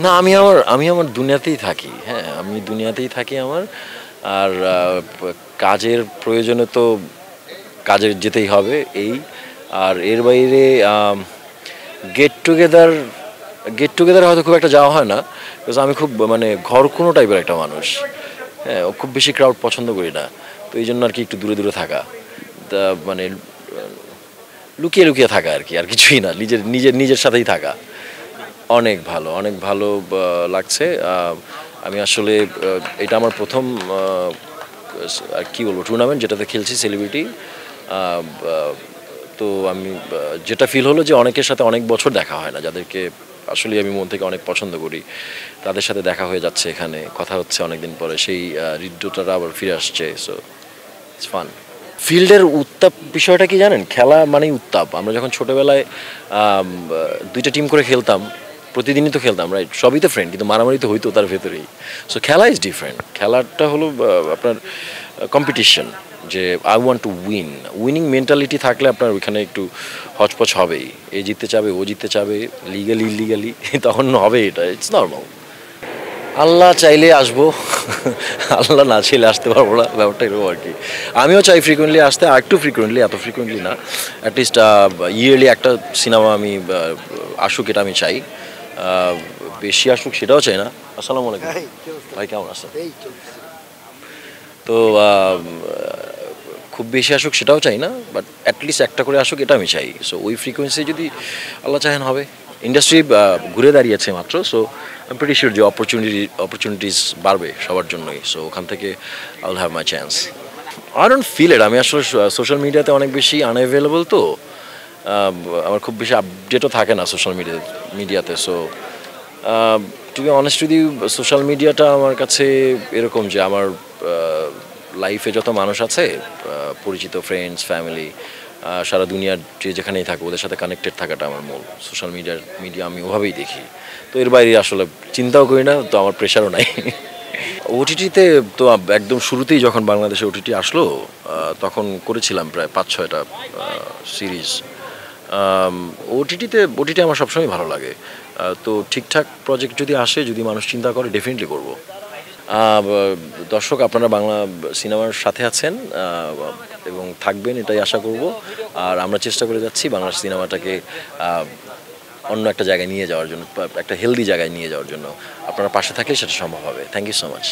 না, আমি আমার দুনিয়াতেই থাকি। হ্যাঁ, আমি দুনিয়াতেই থাকি আমার। আর কাজের প্রয়োজনে তো কাজে যেতেই হবে এই। আর এর বাইরে গেট টুগেদার গেট টুগেদার হয়তো খুব একটা যাওয়া হয় না, বিকজ আমি খুব মানে ঘর কোনো টাইপের একটা মানুষ। হ্যাঁ, খুব বেশি ক্রাউড পছন্দ করি না। তো এই জন্য আর কি একটু দূরে দূরে থাকা, তা মানে লুকিয়ে লুকিয়ে থাকা আর কি, আর কিছুই না, নিজের নিজের নিজের সাথেই থাকা। অনেক ভালো, অনেক ভালো লাগছে। আমি আসলে এটা আমার প্রথম আর কি বলবো টুর্নামেন্ট যেটাতে খেলছি সেলিব্রিটি। তো আমি যেটা ফিল হলো যে অনেকের সাথে অনেক বছর দেখা হয় না, যাদেরকে আসলে আমি মন থেকে অনেক পছন্দ করি, তাদের সাথে দেখা হয়ে যাচ্ছে, এখানে কথা হচ্ছে অনেকদিন পরে, সেই হৃদ্যতাটা আবার ফিরে আসছে। So it's fun. ফিল্ডের উত্তাপ বিষয়টা কি জানেন? খেলা মানেই উত্তাপ। আমরা যখন ছোটোবেলায় দুইটা টিম করে খেলতাম, প্রতিদিনই তো খেলতাম, রাইট? সবই তো ফ্রেন্ড, কিন্তু মারামারি তো হইতো তার ভেতরেই। সো খেলা ইজ ডিফারেন্ট। খেলাটা হলো আপনার কম্পিটিশন, যে I want to win. Winning mentality থাকলে আপনার ওইখানে একটু হচপচ হবেই। এ জিততে চাবে, ও জিততে চাবে, লিগালি ইলিগালি, তখন হবে, এটা ইটস নর্মাল। আল্লাহ চাইলে আসবো, আল্লাহ না চাইলে আসতে পারবো না, ব্যাপারটা এরকম আর কি। আমিও চাই ফ্রিকুয়েন্টলি আসতে, আর একটু ফ্রিকুয়েন্টলি, এত ফ্রিকুয়েন্টলি না, অ্যাটলিস্ট ইয়ারলি একটা সিনেমা আমি আসুক, এটা আমি চাই। বেশি আসুক সেটাও চাই না। আসসালামু আলাইকুম ভাই, কেমন আছেন? তো খুব বেশি আসুক সেটাও চাই না, বাট অ্যাটলিস্ট একটা করে আসুক, এটা আমি চাই। সো ওই ফ্রিকোয়েন্সি যদি আল্লাহ চাহেন হবে। ইন্ডাস্ট্রি ঘুরে দাঁড়িয়েছে মাত্র, so I am pretty sure যে অপরচুনিটিস বাড়বে সবার জন্যই। সো ওখান থেকে I will have my chance. I don't feel it. আমি আসলে সোশ্যাল মিডিয়াতে অনেক বেশি আনঅ্যাভেলেবল, তো আমার খুব বেশি আপডেটও থাকে না সোশ্যাল মিডিয়াতে। So to be honest with you, social মিডিয়াটা আমার কাছে এরকম যে আমার লাইফে যত মানুষ আছে, পরিচিত ফ্রেন্ডস, ফ্যামিলি, সারা দুনিয়ার যে যেখানেই থাকো, ওদের সাথে কানেক্টেড থাকাটা আমার মূল। মিডিয়া আমি ওভাবেই দেখি। তো এর বাইরে আসলে চিন্তাও করি না, তো আমার প্রেশারও নাই। ওটিটিতে তো একদম শুরুতেই যখন বাংলাদেশে ওটিটি আসলো, তখন করেছিলাম প্রায় ৫-৬টা সিরিজ। ওটিটি আমার সবসময় ভালো লাগে। তো ঠিকঠাক প্রজেক্ট যদি আসে, যদি মানুষ চিন্তা করে, ডেফিনেটলি করব। দর্শক, আপনারা বাংলা সিনেমার সাথে আছেন এবং থাকবেন, এটাই আশা করব। আর আমরা চেষ্টা করে যাচ্ছি বাংলা সিনেমাটাকে অন্য একটা জায়গায় নিয়ে যাওয়ার জন্য, একটা হেলদি জায়গায় নিয়ে যাওয়ার জন্য। আপনারা পাশে থাকলে সেটা সম্ভব হবে। Thank you so much.